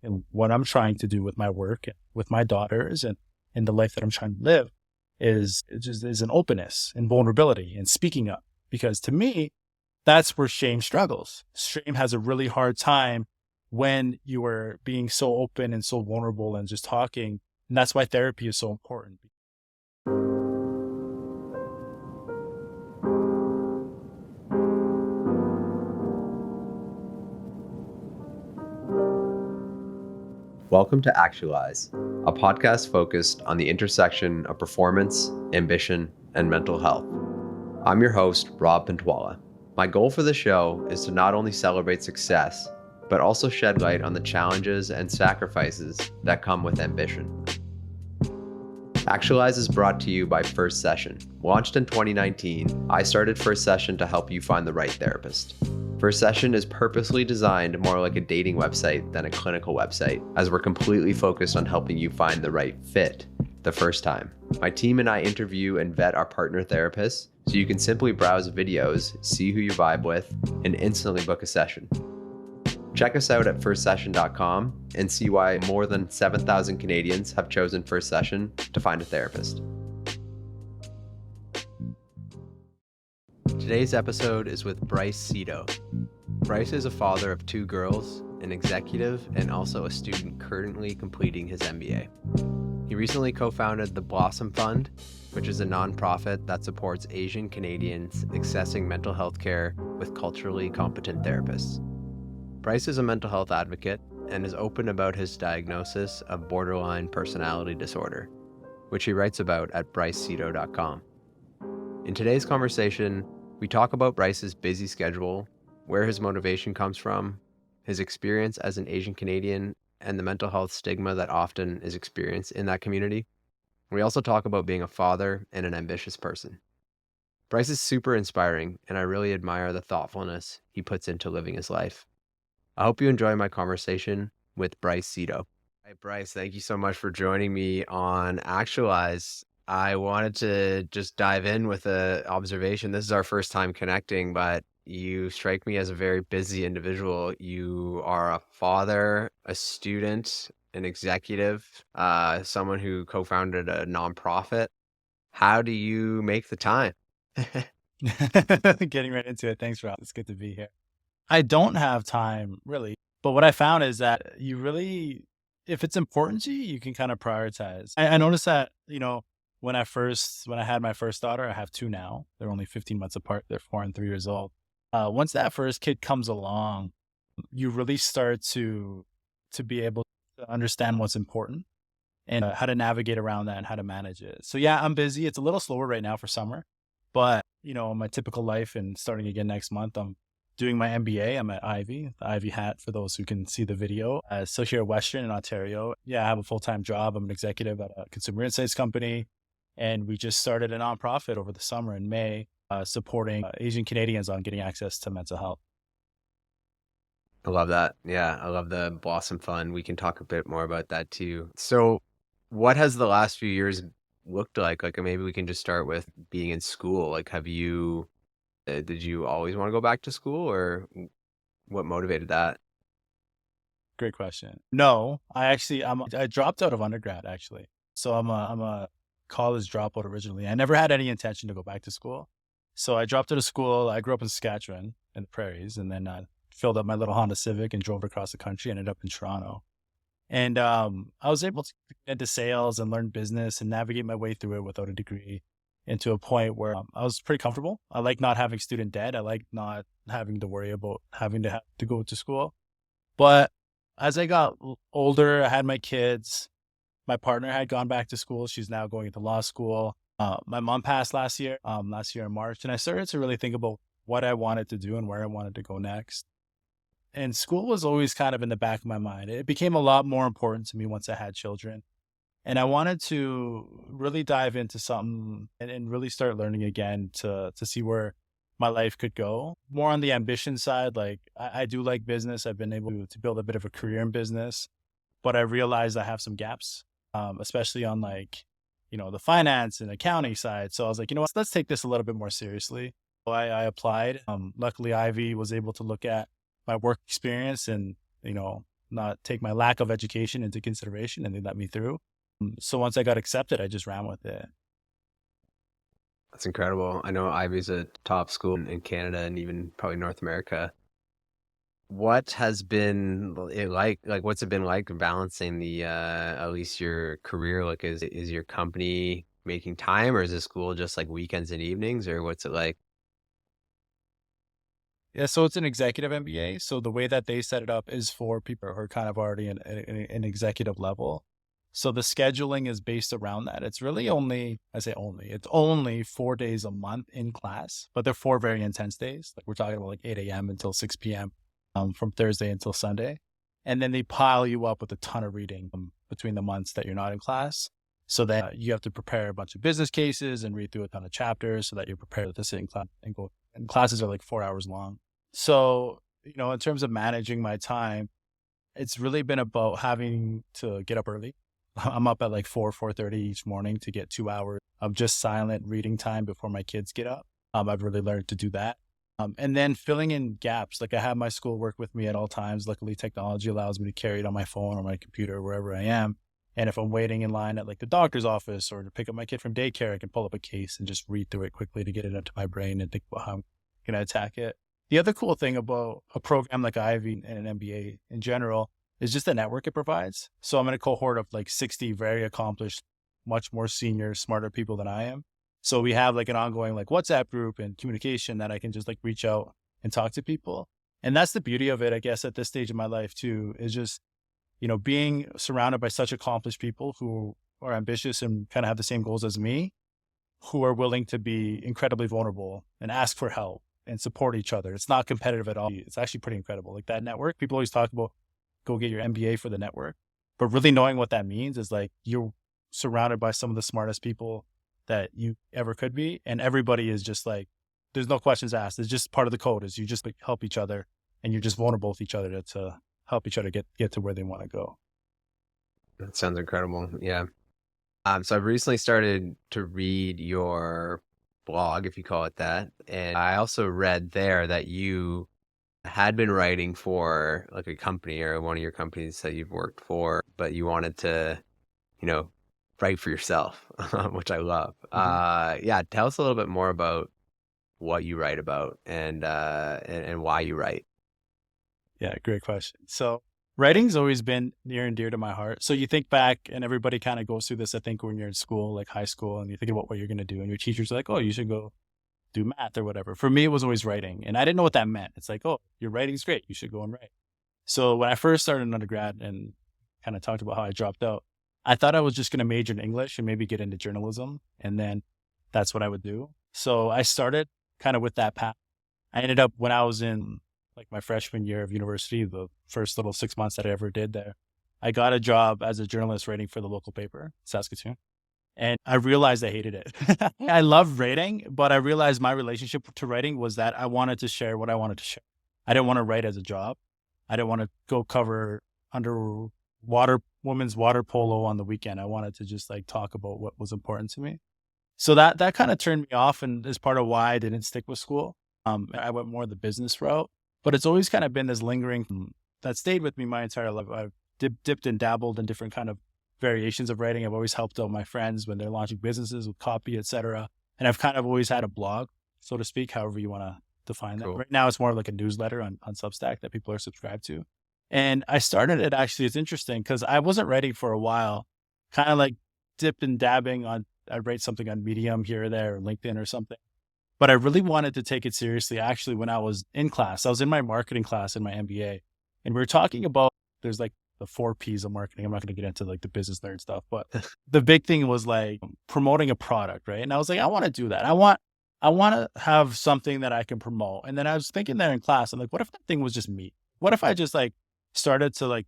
and what I'm trying to do with my work, and with my daughters, and in the life that I'm trying to live is an openness and vulnerability and speaking up. Because to me, that's where shame struggles. Shame has a really hard time when you are being so open and so vulnerable and just talking. And that's why therapy is so important. Welcome to Actualize, a podcast focused on the intersection of performance, ambition, and mental health. I'm your host, Rob Pintwala. My goal for the show is to not only celebrate success, but also shed light on the challenges and sacrifices that come with ambition. Actualize is brought to you by First Session. Launched in 2019, I started First Session to help you find the right therapist. First Session is purposely designed more like a dating website than a clinical website, as we're completely focused on helping you find the right fit the first time. My team and I interview and vet our partner therapists, so you can simply browse videos, see who you vibe with, and instantly book a session. Check us out at firstsession.com and see why more than 7,000 Canadians have chosen First Session to find a therapist. Today's episode is with Bryce Seto. Bryce is a father of 2 girls, an executive, and also a student currently completing his MBA. He recently co-founded the Blossom Fund, which is a nonprofit that supports Asian Canadians accessing mental health care with culturally competent therapists. Bryce is a mental health advocate and is open about his diagnosis of borderline personality disorder, which he writes about at bryceseto.com. In today's conversation, we talk about Bryce's busy schedule, where his motivation comes from, his experience as an Asian Canadian, and the mental health stigma that often is experienced in that community. We also talk about being a father and an ambitious person. Bryce is super inspiring, and I really admire the thoughtfulness he puts into living his life. I hope you enjoy my conversation with Bryce Seto. Hi, Bryce, thank you so much for joining me on Actualize. I wanted to just dive in with an observation. This is our first time connecting, but you strike me as a very busy individual. You are a father, a student, an executive, someone who co-founded a nonprofit. How do you make the time? Getting right into it. Thanks, Rob. It's good to be here. I don't have time really, but what I found is that you really, if it's important to you, you can kind of prioritize. I noticed that, when I had my first daughter, I have 2 now. They're only 15 months apart. They're 4 and 3 years old. Once that first kid comes along, you really start to be able to understand what's important and how to navigate around that and how to manage it. So yeah, I'm busy. It's a little slower right now for summer, but my typical life, and starting again next month, I'm doing my MBA. I'm at Ivy, the Ivy hat for those who can see the video. So here at Western in Ontario, yeah, I have a full-time job. I'm an executive at a consumer insights company. And we just started a nonprofit over the summer in May, supporting Asian Canadians on getting access to mental health. I love that. Yeah, I love the Blossom Fund. We can talk a bit more about that too. So what has the last few years looked like? Like maybe we can just start with being in school. Like did you always want to go back to school, or what motivated that? Great question. No, I dropped out of undergrad actually. So I'm a college dropout originally. I never had any intention to go back to school. So I dropped out of school. I grew up in Saskatchewan in the prairies, and then I filled up my little Honda Civic and drove across the country, ended up in Toronto. And I was able to get into sales and learn business and navigate my way through it without a degree, and to a point where I was pretty comfortable. I like not having student debt. I like not having to worry about having to go to school. But as I got older, I had my kids. My partner had gone back to school. She's now going into law school. My mom passed last year in March. And I started to really think about what I wanted to do and where I wanted to go next. And school was always kind of in the back of my mind. It became a lot more important to me once I had children. And I wanted to really dive into something and really start learning again to see where my life could go. More on the ambition side, like I do like business. I've been able to build a bit of a career in business, but I realized I have some gaps, especially on the finance and accounting side. So I was like, let's take this a little bit more seriously. So I applied. Luckily, Ivy was able to look at my work experience and, not take my lack of education into consideration, and they let me through. So once I got accepted, I just ran with it. That's incredible. I know Ivy's a top school in Canada and even probably North America. What has been it like what's it been like balancing the at least your career? Like is your company making time, or is the school just like weekends and evenings, or what's it like? Yeah, so it's an executive MBA. So the way that they set it up is for people who are kind of already in executive level. So the scheduling is based around that. It's really only, I say only, it's only 4 days a month in class, but they're 4 very intense days. Like we're talking about like 8 a.m. until 6 p.m. From Thursday until Sunday. And then they pile you up with a ton of reading between the months that you're not in class. So that you have to prepare a bunch of business cases and read through a ton of chapters so that you're prepared to sit in class and go. And classes are like 4 hours long. So, in terms of managing my time, it's really been about having to get up early. I'm up at like 4:30 each morning to get 2 hours of just silent reading time before my kids get up. I've really learned to do that. And then filling in gaps. Like I have my schoolwork with me at all times. Luckily, technology allows me to carry it on my phone or my computer, wherever I am. And if I'm waiting in line at like the doctor's office or to pick up my kid from daycare, I can pull up a case and just read through it quickly to get it into my brain and think about how I'm going to attack it. The other cool thing about a program like Ivy and an MBA in general is just the network it provides. So I'm in a cohort of like 60 very accomplished, much more senior, smarter people than I am. So we have like an ongoing like WhatsApp group and communication that I can just like reach out and talk to people. And that's the beauty of it, I guess, at this stage of my life too, is just, being surrounded by such accomplished people who are ambitious and kind of have the same goals as me, who are willing to be incredibly vulnerable and ask for help and support each other. It's not competitive at all. It's actually pretty incredible. Like that network, people always talk about go get your MBA for the network, but really knowing what that means is like you're surrounded by some of the smartest people that you ever could be. And everybody is just like, there's no questions asked. It's just part of the code is you just like, help each other and you're just vulnerable with each other to help each other get to where they want to go. That sounds incredible. Yeah. So I've recently started to read your blog, if you call it that. And I also read there that you had been writing for like a company or one of your companies that you've worked for, but you wanted to, you know, write for yourself, which I love. Mhm. Yeah, tell us a little bit more about what you write about and why you write. Yeah, great question. So writing's always been near and dear to my heart. So you think back and everybody kind of goes through this, I think, when you're in school, like high school, and you're thinking about what you're going to do. And your teacher's like, oh, you should go do math or whatever. For me, it was always writing. And I didn't know what that meant. It's like, oh, your writing's great. You should go and write. So when I first started in undergrad and kind of talked about how I dropped out, I thought I was just going to major in English and maybe get into journalism. And then that's what I would do. So I started kind of with that path. I ended up when I was in like my freshman year of university, the first little 6 months that I ever did there, I got a job as a journalist writing for the local paper, Saskatoon. And I realized I hated it. I love writing, but I realized my relationship to writing was that I wanted to share what I wanted to share. I didn't want to write as a job. I didn't want to go cover women's water polo on the weekend. I wanted to just like talk about what was important to me. So that kind of turned me off and is part of why I didn't stick with school. I went more the business route, but it's always kind of been this lingering that stayed with me my entire life. I've dipped and dabbled in different kind of variations of writing. I've always helped out my friends when they're launching businesses with copy, etc. And I've kind of always had a blog, so to speak, however you want to define that. Cool. Right now, it's more like a newsletter on Substack that people are subscribed to. And I started it actually, it's interesting because I wasn't ready for a while, kind of like dipped and dabbing on, I'd write something on Medium here or there or LinkedIn or something. But I really wanted to take it seriously. Actually, when I was in class, I was in my marketing class in my MBA, and we were talking about there's like the 4 Ps of marketing. I'm not going to get into like the business nerd stuff, but the big thing was like promoting a product, right? And I was like, I want to do that. I want to have something that I can promote. And then I was thinking there in class, I'm like, what if that thing was just me? What if I just like started to like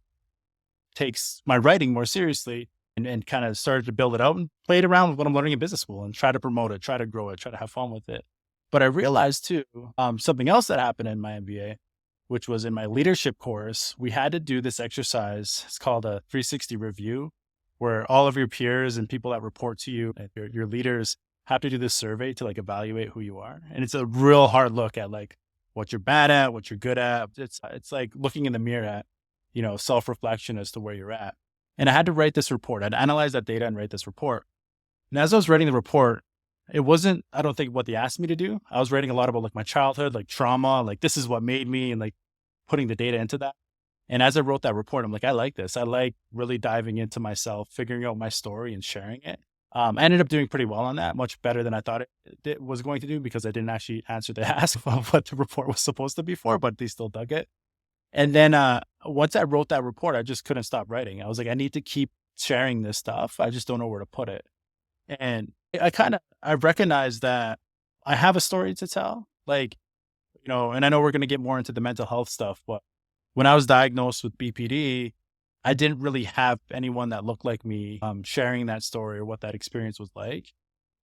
take my writing more seriously and kind of started to build it out and played around with what I'm learning in business school and try to promote it, try to grow it, try to have fun with it. But I realized too, something else that happened in my MBA, which was in my leadership course, we had to do this exercise. It's called a 360 review, where all of your peers and people that report to you, and your leaders have to do this survey to like evaluate who you are. And it's a real hard look at like what you're bad at, what you're good at. It's like looking in the mirror at self-reflection as to where you're at. And I had to write this report. I'd analyze that data and write this report. And as I was writing the report, it wasn't, I don't think, what they asked me to do. I was writing a lot about like my childhood, like trauma, like this is what made me, and like putting the data into that. And as I wrote that report, I'm like, I like this. I like really diving into myself, figuring out my story and sharing it. I ended up doing pretty well on that, much better than I thought it was going to do, because I didn't actually answer the ask of what the report was supposed to be for, but they still dug it. And then once I wrote that report, I just couldn't stop writing. I was like, I need to keep sharing this stuff. I just don't know where to put it. And I recognized that I have a story to tell. Like, and I know we're going to get more into the mental health stuff, but when I was diagnosed with BPD, I didn't really have anyone that looked like me sharing that story or what that experience was like.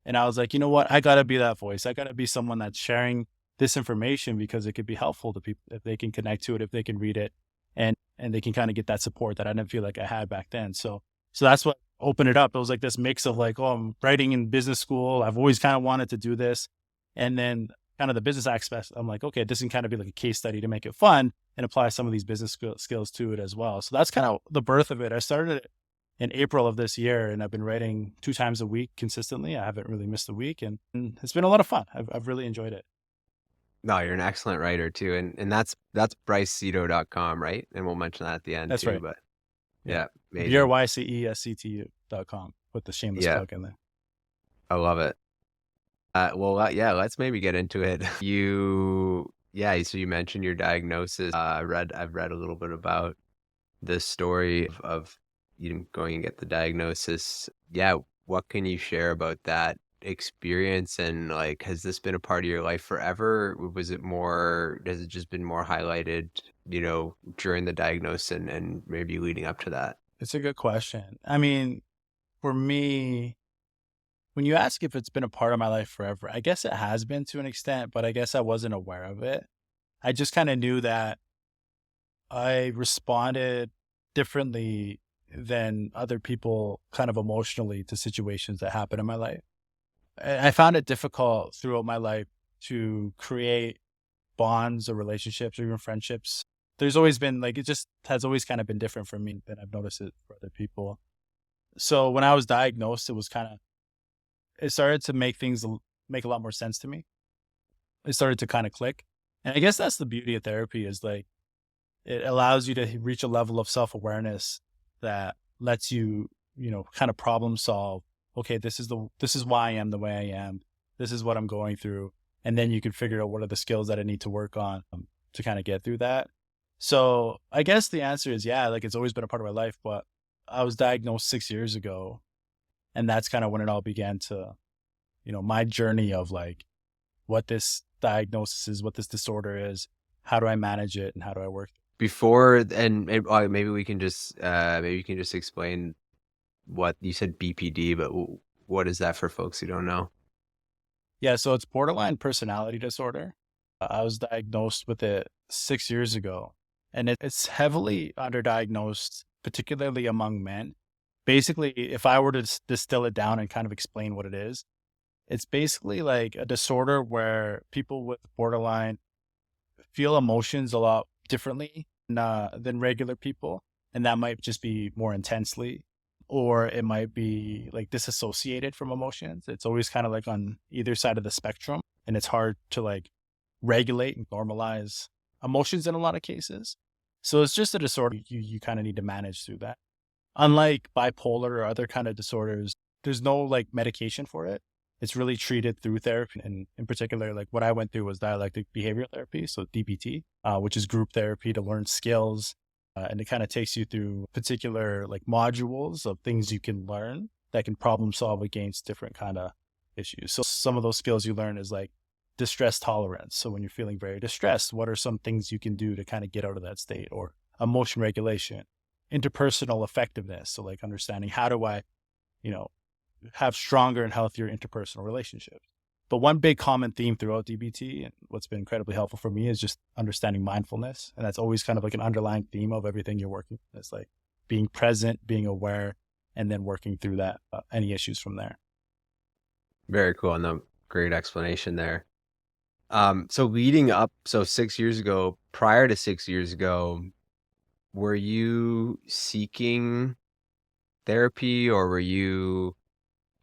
And I was like, you know what? I got to be that voice. I got to be someone that's sharing this information because it could be helpful to people if they can connect to it, if they can read it, and they can kind of get that support that I didn't feel like I had back then. So that's what opened it up. It was like this mix of like, oh, I'm writing in business school. I've always kind of wanted to do this. And then kind of the business aspect, I'm like, okay, this can kind of be like a case study to make it fun and apply some of these business skills to it as well. So that's kind of the birth of it. I started it in April of this year, and I've been writing 2 times a week consistently. I haven't really missed a week, and it's been a lot of fun. I've really enjoyed it. No, you're an excellent writer too. And that's bryceseto.com, right? And we'll mention that at the end That's too, right. but Yeah. yeah, amazing. BRYCESCTU.com. Put the shameless Yeah, plug in there. I love it. Yeah, let's maybe get into it. So you mentioned your diagnosis. I've read a little bit about the story of you going and get the diagnosis. Yeah, what can you share about that experience? And like, has this been a part of your life forever? Or has it just been more highlighted, during the diagnosis and maybe leading up to that? It's a good question. I mean, for me, when you ask if it's been a part of my life forever, I guess it has been to an extent, but I guess I wasn't aware of it. I just kind of knew that I responded differently than other people kind of emotionally to situations that happen in my life. I found it difficult throughout my life to create bonds or relationships or even friendships. There's always been like, it just has always kind of been different for me than I've noticed it for other people. So when I was diagnosed, it started to make a lot more sense to me. It started to kind of click. And I guess that's the beauty of therapy, is like, it allows you to reach a level of self-awareness that lets you, kind of problem solve. Okay, this is why I am the way I am. This is what I'm going through. And then you can figure out what are the skills that I need to work on to kind of get through that. So I guess the answer is, yeah, like it's always been a part of my life, but I was diagnosed 6 years ago. And that's kind of when it all began to, my journey of like what this diagnosis is, what this disorder is, how do I manage it, and how do I work. Maybe we can just maybe you can just explain what you said BPD, but what is that for folks who don't know? Yeah, so it's borderline personality disorder. I was diagnosed with it 6 years ago, and it's heavily underdiagnosed, particularly among men. Basically, if I were to distill it down and kind of explain what it is, it's basically like a disorder where people with borderline feel emotions a lot differently than regular people. And that might just be more intensely, or it might be like disassociated from emotions. It's always kind of like on either side of the spectrum. And it's hard to like regulate and normalize emotions in a lot of cases. So it's just a disorder you kind of need to manage through that. Unlike bipolar or other kind of disorders, there's no like medication for it. It's really treated through therapy. And in particular, like what I went through was dialectic behavioral therapy, so DBT, which is group therapy to learn skills. And it kind of takes you through particular like modules of things you can learn that can problem solve against different kind of issues. So some of those skills you learn is like distress tolerance. So when you're feeling very distressed, what are some things you can do to kind of get out of that state? Or emotion regulation, interpersonal effectiveness. So like understanding, how do I, you know, have stronger and healthier interpersonal relationships. But one big common theme throughout DBT, and what's been incredibly helpful for me, is just understanding mindfulness. And that's always kind of like an underlying theme of everything you're working with. It's like being present, being aware, and then working through that, any issues from there. Very cool. And the great explanation there. So 6 years ago, prior to 6 years ago, were you seeking therapy, or were you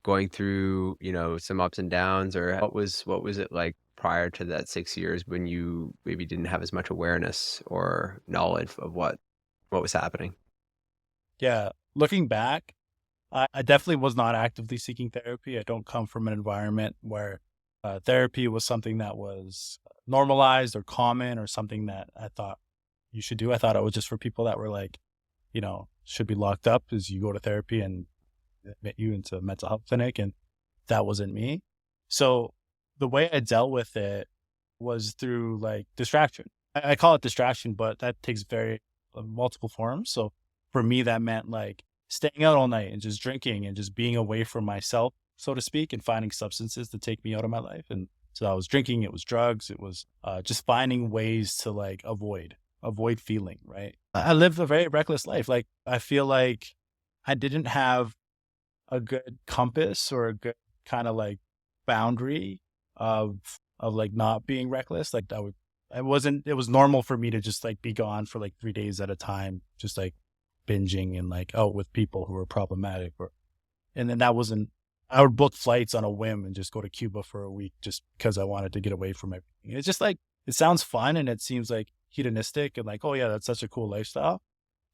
going through, some ups and downs, or what was it like prior to that 6 years when you maybe didn't have as much awareness or knowledge of what was happening? Yeah. Looking back, I definitely was not actively seeking therapy. I don't come from an environment where therapy was something that was normalized or common or something that I thought you should do. I thought it was just for people that were like, should be locked up as you go to therapy and admit you into a mental health clinic. And that wasn't me. So the way I dealt with it was through like distraction. I call it distraction, but that takes very multiple forms. So for me, that meant like staying out all night and just drinking and just being away from myself, so to speak, and finding substances to take me out of my life. And so I was drinking, it was drugs, it was just finding ways to like avoid feeling, right? I lived a very reckless life. Like I feel like I didn't have a good compass or a good kind of like boundary of like not being reckless. Like it was normal for me to just like be gone for like 3 days at a time, just like binging and like out with people who were problematic and then that wasn't, I would book flights on a whim and just go to Cuba for a week just because I wanted to get away from everything. It's just like, it sounds fun and it seems like hedonistic and like, oh yeah, that's such a cool lifestyle.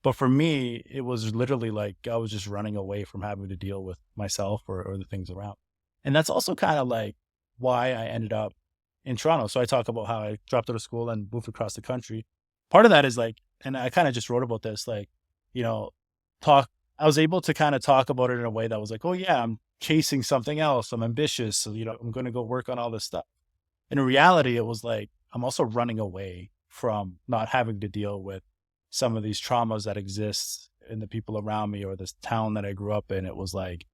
But for me, it was literally like I was just running away from having to deal with myself or the things around. And that's also kind of like why I ended up in Toronto. So I talk about how I dropped out of school and moved across the country. Part of that is like, and I kind of just wrote about this, like, you know, talk, I was able to kind of talk about it in a way that was like, oh yeah, I'm chasing something else. I'm ambitious. So, I'm going to go work on all this stuff. In reality, it was like, I'm also running away from not having to deal with some of these traumas that exist in the people around me or this town that I grew up in. It was like,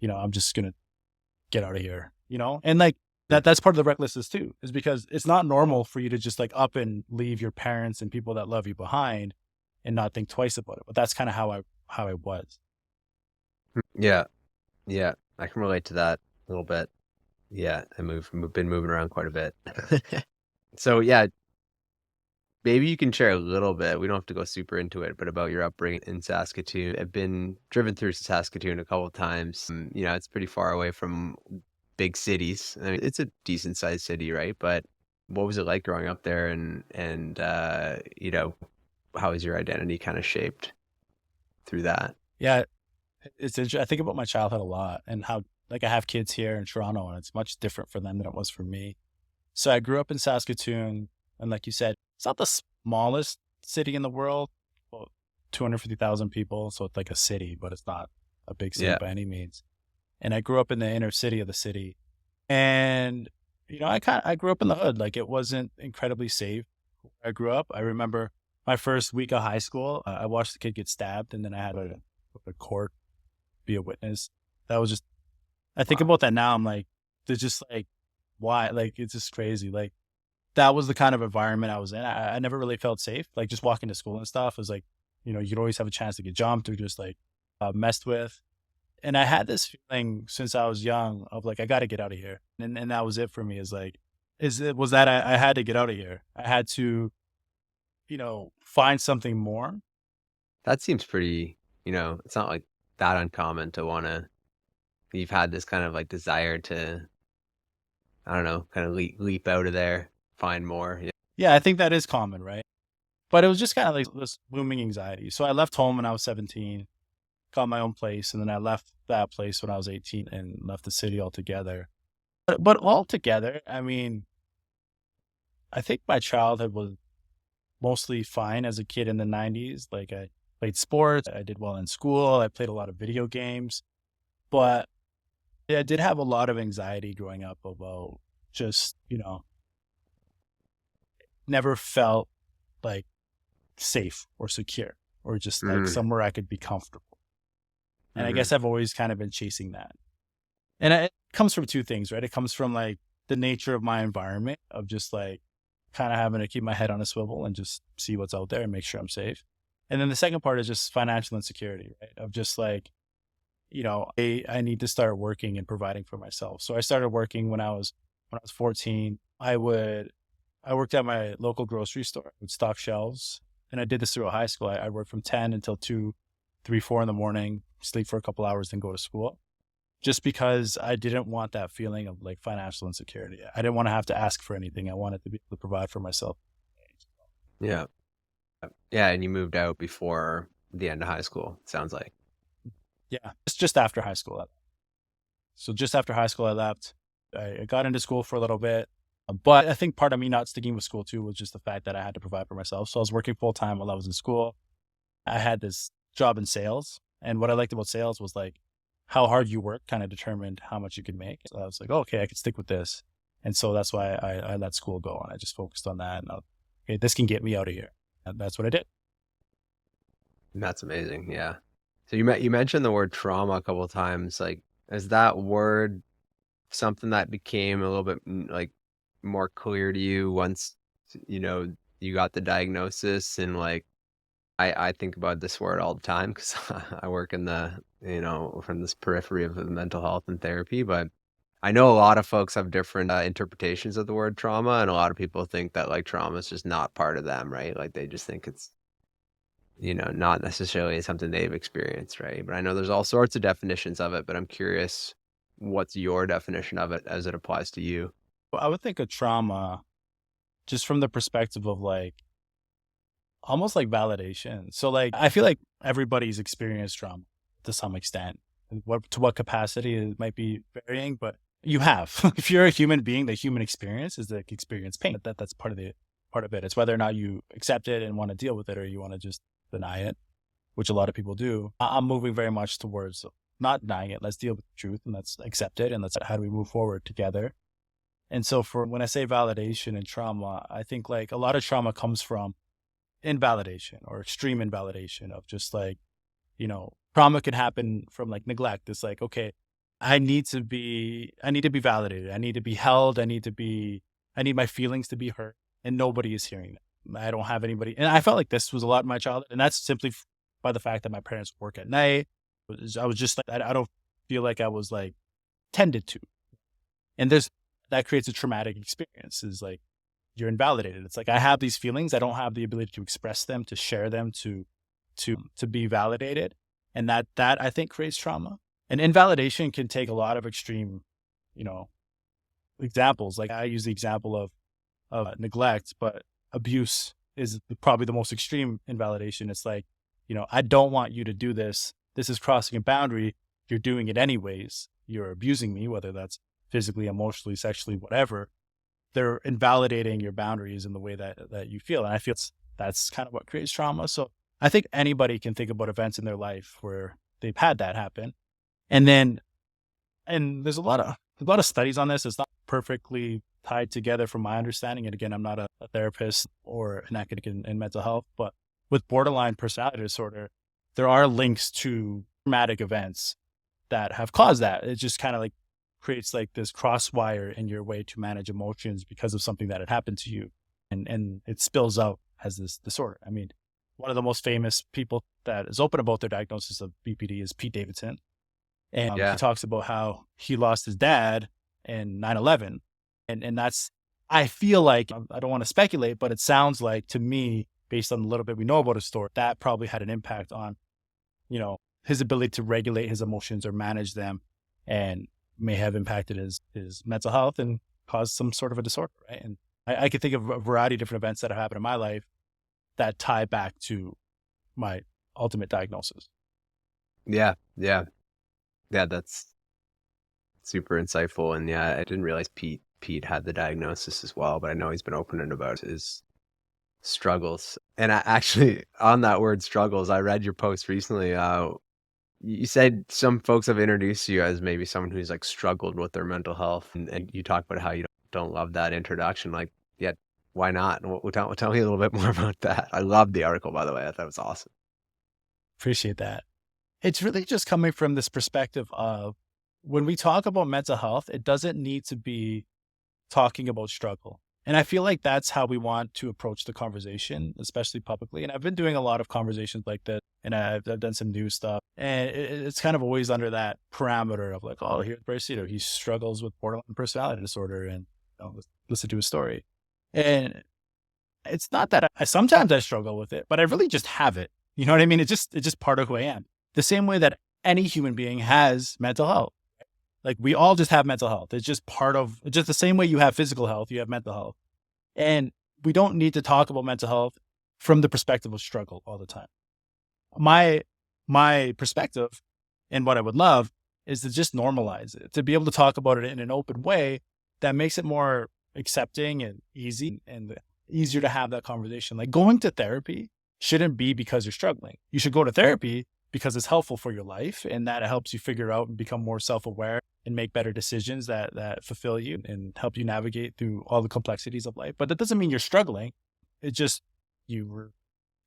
I'm just going to get out of here, and like that's part of the recklessness too, is because it's not normal for you to just like up and leave your parents and people that love you behind and not think twice about it. But that's kind of how I was. Yeah, yeah, I can relate to that a little bit. Yeah, been moving around quite a bit. So yeah, maybe you can share a little bit. We don't have to go super into it, but about your upbringing in Saskatoon. I've been driven through Saskatoon a couple of times. It's pretty far away from big cities. I mean, it's a decent sized city, right? But what was it like growing up there, and how was your identity kind of shaped through that? Yeah, I think about my childhood a lot and how like I have kids here in Toronto and it's much different for them than it was for me. So I grew up in Saskatoon, and like you said, it's not the smallest city in the world. Well, 250,000 people, so it's like a city, but it's not a big city Yeah. by any means. And I grew up in the inner city of the city, and I grew up in the hood. Like it wasn't incredibly safe where I grew up. I remember my first week of high school, I watched the kid get stabbed, and then I had to go to court, be a witness. That was just, I think Wow. about that now. I'm like, they're just like, why? Like, it's just crazy. Like, that was the kind of environment I was in. I never really felt safe. Like, just walking to school and stuff was like, you'd always have a chance to get jumped or just like messed with. And I had this feeling since I was young of like, I got to get out of here. And that was it for me, is like, was that I had to get out of here. I had to, find something more. That seems pretty, it's not like that uncommon to you've had this kind of like desire to, I don't know, kind of leap out of there, find more. Yeah. Yeah, I think that is common, right? But it was just kind of like this looming anxiety. So I left home when I was 17, got my own place, and then I left that place when I was 18 and left the city altogether. But altogether, I mean, I think my childhood was mostly fine as a kid in the 90s. Like I played sports, I did well in school, I played a lot of video games, but yeah, I did have a lot of anxiety growing up about just, never felt like safe or secure or just like Hmm. somewhere I could be comfortable. And I Hmm. guess I've always kind of been chasing that. And it comes from two things, right? It comes from like the nature of my environment of just like kind of having to keep my head on a swivel and just see what's out there and make sure I'm safe. And then the second part is just financial insecurity, right? Of just like, I need to start working and providing for myself. So I started working when I was 14. I worked at my local grocery store, I would stock shelves. and I did this throughout high school. I worked from 10 until 2, 3, 4 in the morning, sleep for a couple hours, then go to school. Just because I didn't want that feeling of like financial insecurity. I didn't want to have to ask for anything. I wanted to be able to provide for myself. Yeah. Yeah, and you moved out before the end of high school, it sounds like. Yeah, just after high school. So just after high school, I left. I got into school for a little bit, but I think part of me not sticking with school too was just the fact that I had to provide for myself. So I was working full time while I was in school. I had this job in sales, and what I liked about sales was like how hard you work kind of determined how much you could make. So I was like, oh, okay, I could stick with this, and so that's why I let school go and I just focused on that. And okay, this can get me out of here, and that's what I did. That's amazing. Yeah. So you mentioned the word trauma a couple of times. Like, is that word something that became a little bit like more clear to you once you know you got the diagnosis? And like, I think about this word all the time because I work in the from this periphery of the mental health and therapy, but I know a lot of folks have different interpretations of the word trauma, and a lot of people think that like trauma is just not part of them, right? Like they just think it's not necessarily something they've experienced, right? But I know there's all sorts of definitions of it, but I'm curious, what's your definition of it as it applies to you? Well, I would think of trauma just from the perspective of like almost like validation. So like I feel like everybody's experienced trauma to some extent. And what capacity it might be varying, but you have. If you're a human being, the human experience is the experience pain. That's part of it. It's whether or not you accept it and want to deal with it, or you want to just deny it, which a lot of people do. I'm moving very much towards not denying it. Let's deal with the truth and let's accept it, and let's how do we move forward together. And so for when I say validation and trauma, I think like a lot of trauma comes from invalidation or extreme invalidation of just like, trauma can happen from like neglect. It's like, okay, I need to be validated. I need to be held. I need my feelings to be heard, and nobody is hearing that. I don't have anybody. And I felt like this was a lot in my childhood. And that's simply by the fact that my parents work at night. I was just like, I don't feel like I was like tended to. And that creates a traumatic experience is like, you're invalidated. It's like, I have these feelings. I don't have the ability to express them, to share them, to be validated. And that I think creates trauma. And invalidation can take a lot of extreme, you know, examples. Like I use the example of neglect, but abuse is probably the most extreme invalidation. It's like, I don't want you to do this. This is crossing a boundary. You're doing it anyways. You're abusing me, whether that's physically, emotionally, sexually, whatever. They're invalidating your boundaries in the way that you feel. And I feel that's kind of what creates trauma. So I think anybody can think about events in their life where they've had that happen. And there's a lot of studies on this. It's not perfectly tied together from my understanding. And again, I'm not a therapist or an academic in mental health, but with borderline personality disorder, there are links to traumatic events that have caused that. It just kind of like creates like this crosswire in your way to manage emotions because of something that had happened to you. And it spills out as this disorder. I mean, one of the most famous people that is open about their diagnosis of BPD is Pete Davidson. And he Yeah. talks about how he lost his dad in 9/11. And that's, I feel like, I don't want to speculate, but it sounds like to me, based on the little bit we know about his story, that probably had an impact on, his ability to regulate his emotions or manage them, and may have impacted his mental health and caused some sort of a disorder, right? And I could think of a variety of different events that have happened in my life that tie back to my ultimate diagnosis. Yeah. Yeah. Yeah. That's super insightful. And yeah, I didn't realize Pete had the diagnosis as well, but I know he's been open about his struggles. And I actually, on that word struggles, I read your post recently. You said some folks have introduced you as maybe someone who's like struggled with their mental health, and you talk about how you don't love that introduction. Like, yeah, why not? Tell me a little bit more about that. I loved the article, by the way. I thought it was awesome. Appreciate that. It's really just coming from this perspective of when we talk about mental health, it doesn't need to be talking about struggle. And I feel like that's how we want to approach the conversation, especially publicly. And I've been doing a lot of conversations like that, and I've done some new stuff. And it's kind of always under that parameter of like, oh, here's Bryce Seto. He struggles with borderline personality disorder, and let's listen to his story. And It's not that sometimes I struggle with it, but I really just have it. You know what I mean? It's just part of who I am. The same way that any human being has mental health. Like we all just have mental health. It's just the same way you have physical health, you have mental health. And we don't need to talk about mental health from the perspective of struggle all the time. My perspective and what I would love is to just normalize it, to be able to talk about it in an open way that makes it more accepting and easy and easier to have that conversation. Like going to therapy shouldn't be because you're struggling. You should go to therapy because it's helpful for your life and that it helps you figure out and become more self-aware and make better decisions that fulfill you and help you navigate through all the complexities of life. But that doesn't mean you're struggling. It's just you were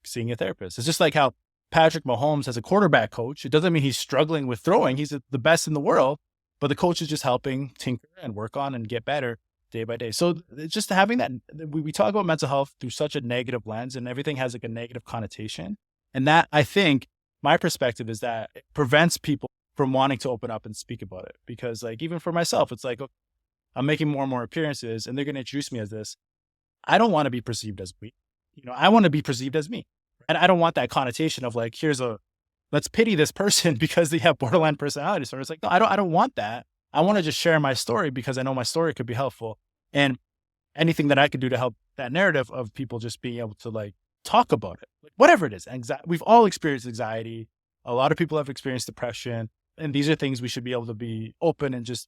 seeing a therapist. It's just like how Patrick Mahomes has a quarterback coach. It doesn't mean he's struggling with throwing. He's the best in the world, but the coach is just helping tinker and work on and get better day by day. So it's just having that, we talk about mental health through such a negative lens and everything has like a negative connotation. And that, I think, my perspective is that it prevents people from wanting to open up and speak about it. Because like, even for myself, it's like, okay, I'm making more and more appearances and they're going to introduce me as this. I don't want to be perceived as weak. I want to be perceived as me. And I don't want that connotation of like, let's pity this person because they have borderline personality disorder. It's like, no, I don't want that. I want to just share my story because I know my story could be helpful. And anything that I could do to help that narrative of people just being able to like talk about it, like, whatever it is. We've all experienced anxiety. A lot of people have experienced depression. And these are things we should be able to be open and just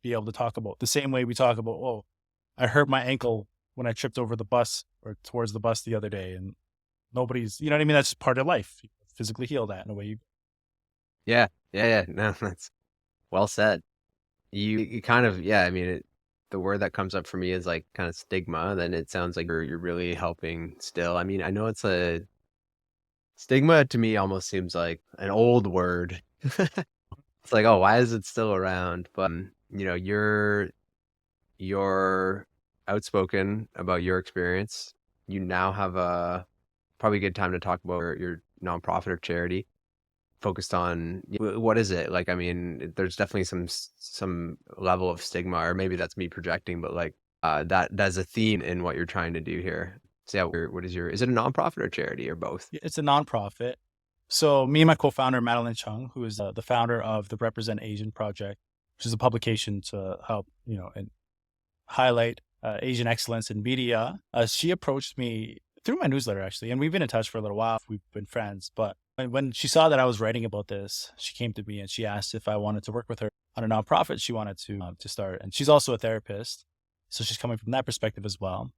be able to talk about. The same way we talk about, oh, I hurt my ankle when I tripped over the bus or towards the bus the other day. And nobody's, you know what I mean? That's just part of life. You physically heal that in a way. Yeah. No, that's well said. You kind of, yeah, I mean, the word that comes up for me is like kind of stigma. Then it sounds like you're really helping still. I mean, I know stigma to me almost seems like an old word. It's like, oh, why is it still around? But you're outspoken about your experience. You now have a probably a good time to talk about your nonprofit or charity focused on what is it like? I mean, there's definitely some level of stigma, or maybe that's me projecting, but like that's a theme in what you're trying to do here. So yeah, is it a nonprofit or charity or both? It's a nonprofit. So me and my co-founder, Madeline Chung, who is the founder of the Represent Asian Project, which is a publication to help, and highlight Asian excellence in media. She approached me through my newsletter, actually, and we've been in touch for a little while. We've been friends, but when she saw that I was writing about this, she came to me and she asked if I wanted to work with her on a nonprofit she wanted to start. And she's also a therapist, so she's coming from that perspective as well.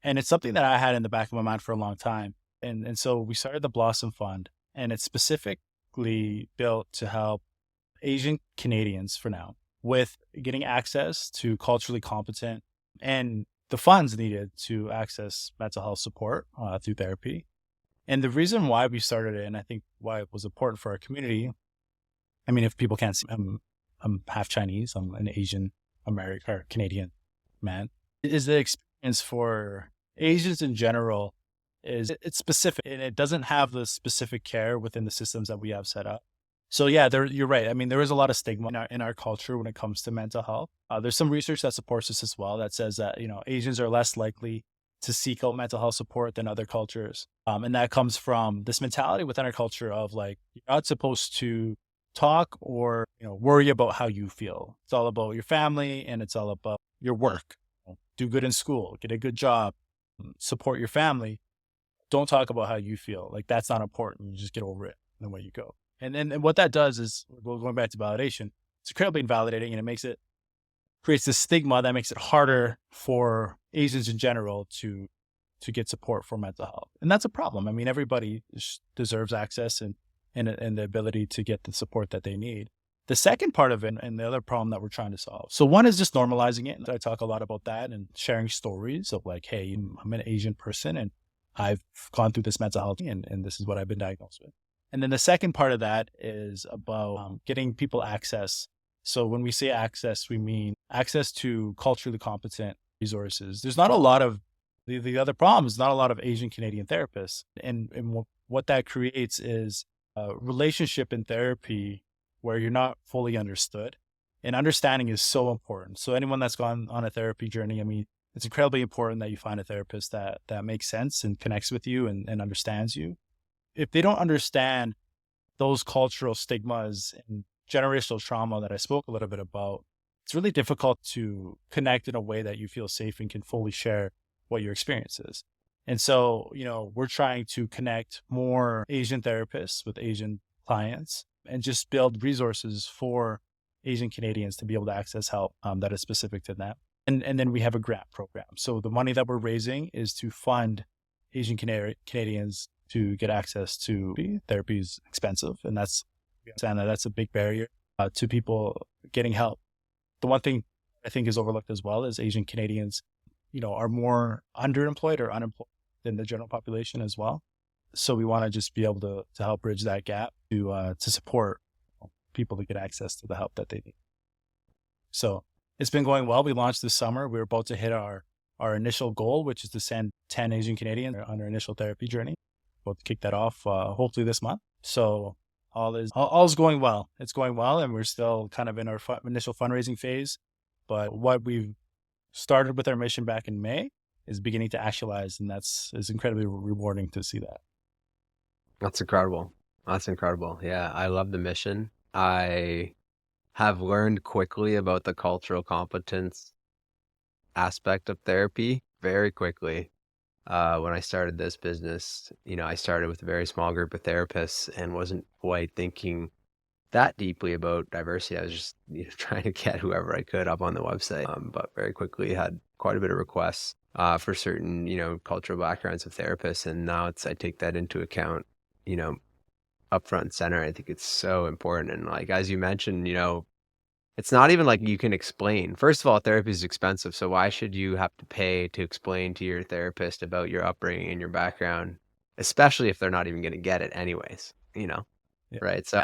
And it's something that I had in the back of my mind for a long time. And so we started the Blossom Fund, and it's specifically built to help Asian Canadians for now with getting access to culturally competent and the funds needed to access mental health support through therapy. And the reason why we started it, and I think why it was important for our community, I mean, if people can't see, I'm half Chinese, I'm an Asian American or Canadian man, is the experience for Asians in general it's specific and it doesn't have the specific care within the systems that we have set up. So yeah, you're right. I mean, there is a lot of stigma in our culture when it comes to mental health. There's some research that supports this as well that says that, Asians are less likely to seek out mental health support than other cultures. And that comes from this mentality within our culture of like, you're not supposed to talk or, worry about how you feel. It's all about your family and it's all about your work. Do good in school, get a good job, support your family. Don't talk about how you feel. Like that's not important. You just get over it and away you go. And what that does is, going back to validation, it's incredibly invalidating and it creates this stigma that makes it harder for Asians in general to get support for mental health. And that's a problem. I mean, everybody deserves access and the ability to get the support that they need. The second part of it and the other problem that we're trying to solve. So one is just normalizing it. And I talk a lot about that and sharing stories of like, hey, I'm an Asian person and I've gone through this mental health and this is what I've been diagnosed with. And then the second part of that is about getting people access. So when we say access, we mean access to culturally competent resources. There's not a lot of, the other problem is not a lot of Asian Canadian therapists. And what that creates is a relationship in therapy where you're not fully understood. And understanding is so important. So anyone that's gone on a therapy journey, I mean, it's incredibly important that you find a therapist that makes sense and connects with you and understands you. If they don't understand those cultural stigmas and generational trauma that I spoke a little bit about, it's really difficult to connect in a way that you feel safe and can fully share what your experience is. And so, we're trying to connect more Asian therapists with Asian clients and just build resources for Asian Canadians to be able to access help that is specific to them. And then we have a grant program. So the money that we're raising is to fund Asian Canadians to get access to therapy. Therapy is expensive, and we understand that that's a big barrier to people getting help. The one thing I think is overlooked as well is Asian Canadians, are more underemployed or unemployed than the general population as well. So we want to just be able to help bridge that gap to support people to get access to the help that they need. So it's been going well. We launched this summer. We're about to hit our initial goal, which is to send 10 Asian Canadians on their initial therapy journey. We'll kick that off hopefully this month. So all is going well. It's going well, and we're still kind of in our initial fundraising phase. But what we've started with our mission back in May is beginning to actualize, and it's incredibly rewarding to see that. That's incredible. That's incredible. Yeah, I love the mission. I have learned quickly about the cultural competence aspect of therapy very quickly. When I started this business, I started with a very small group of therapists and wasn't quite thinking that deeply about diversity. I was just trying to get whoever I could up on the website, but very quickly had quite a bit of requests for certain, cultural backgrounds of therapists. And now I take that into account, up front and center. I think it's so important. And like, as you mentioned, it's not even like you can explain. First of all, therapy is expensive. So why should you have to pay to explain to your therapist about your upbringing and your background, especially if they're not even going to get it anyways, Yeah. right? So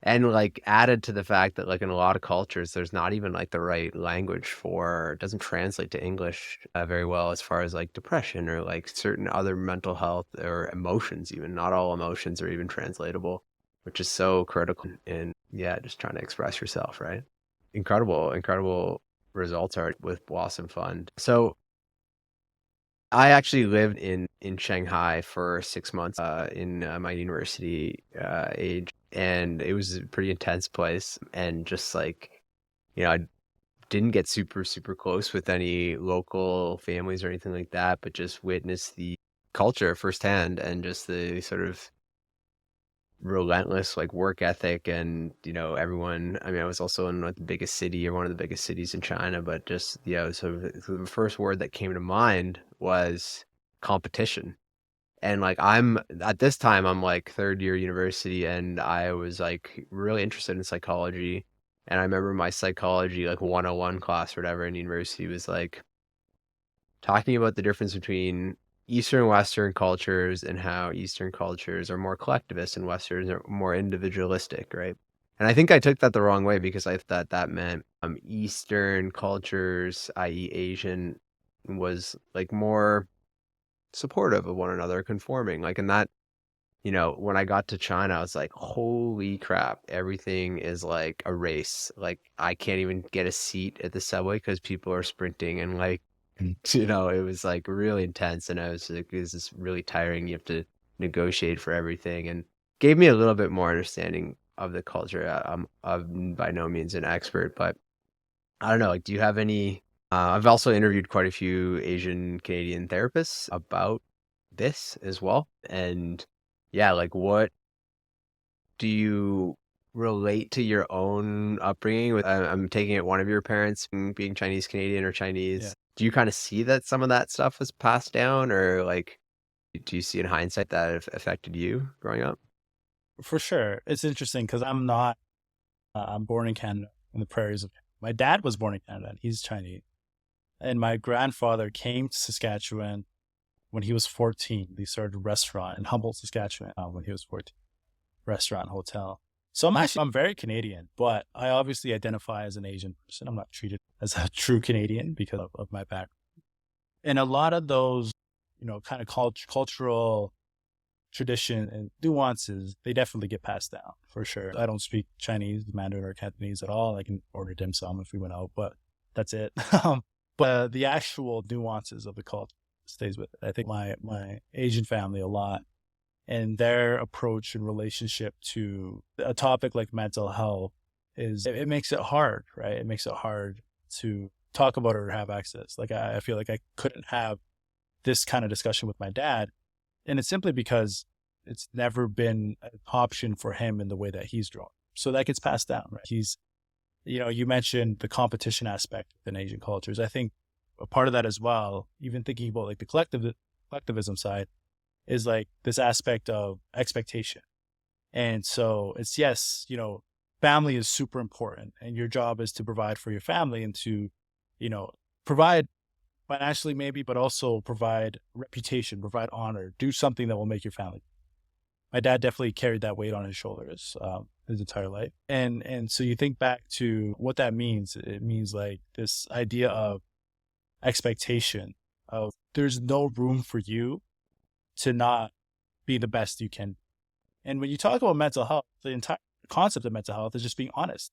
and like added to the fact that like in a lot of cultures, there's not even like the right language it doesn't translate to English very well as far as like depression or like certain other mental health or emotions, even not all emotions are even translatable, which is so critical in just trying to express yourself, right? Incredible results are with Blossom Fund. So I actually lived in Shanghai for 6 months in my university age, and it was a pretty intense place. And just like, I didn't get super close with any local families or anything like that, but just witnessed the culture firsthand and just the sort of relentless like work ethic. And everyone, I mean, I was also in like the biggest city or one of the biggest cities in China, but just so the first word that came to mind was competition. And like I'm at this time I'm like third year university, and I was like really interested in psychology. And I remember my psychology like 101 class or whatever in university was like talking about the difference between Eastern and Western cultures and how Eastern cultures are more collectivist and Westerns are more individualistic, right? And I think I took that the wrong way because I thought that meant Eastern cultures, i.e. Asian, was like more supportive of one another, conforming. Like, and that, when I got to China, I was like, holy crap, everything is like a race. Like, I can't even get a seat at the subway because people are sprinting and like, it was like really intense. And I was like, this is really tiring. You have to negotiate for everything, and gave me a little bit more understanding of the culture. I'm by no means an expert, but I don't know. Like, do you have any? I've also interviewed quite a few Asian Canadian therapists about this as well. And yeah, like what do you relate to your own upbringing with? I'm taking it one of your parents being Chinese Canadian or Yeah, Chinese. Do you kind of see that some of that stuff was passed down, or like, do you see in hindsight that it affected you growing up? for sure. It's interesting because I'm born in Canada, in the prairies of. My dad was born in Canada, and he's Chinese. And my grandfather came to Saskatchewan when he was 14. They started a restaurant in Humboldt, Saskatchewan when he was 14. Restaurant, hotel. So I'm very Canadian, but I obviously identify as an Asian person. I'm not treated as a true Canadian because of my background. And a lot of those, kind of cultural tradition and nuances, they definitely get passed down for sure. I don't speak Chinese, Mandarin, or Cantonese at all. I can order dim sum if we went out, but that's it. but the actual nuances of the culture stays with it. I think my Asian family a lot, and their approach and relationship to a topic like mental health it makes it hard, right? It makes it hard to talk about it or have access. Like I feel like I couldn't have this kind of discussion with my dad, and it's simply because it's never been an option for him in the way that he's drawn. So that gets passed down, right? You mentioned the competition aspect in Asian cultures. I think a part of that as well, even thinking about like the collectivism side, is like this aspect of expectation. And so it's yes, family is super important, and your job is to provide for your family and to, provide financially maybe, but also provide reputation, provide honor, do something that will make your family. My dad definitely carried that weight on his shoulders his entire life. And so you think back to what that means. It means like this idea of expectation of there's no room for you to not be the best you can. And when you talk about mental health, the entire concept of mental health is just being honest.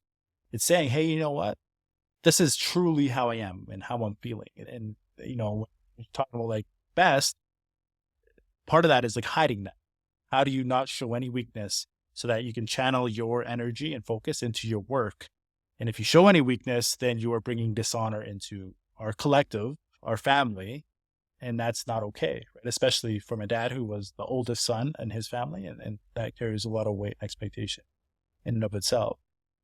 It's saying, hey, you know what? This is truly how I am and how I'm feeling. And when you're talking about like best, part of that is like hiding that. How do you not show any weakness so that you can channel your energy and focus into your work? And if you show any weakness, then you are bringing dishonor into our collective, our family, and that's not okay, right? Especially for my dad, who was the oldest son in his family, and that carries a lot of weight and expectation in and of itself.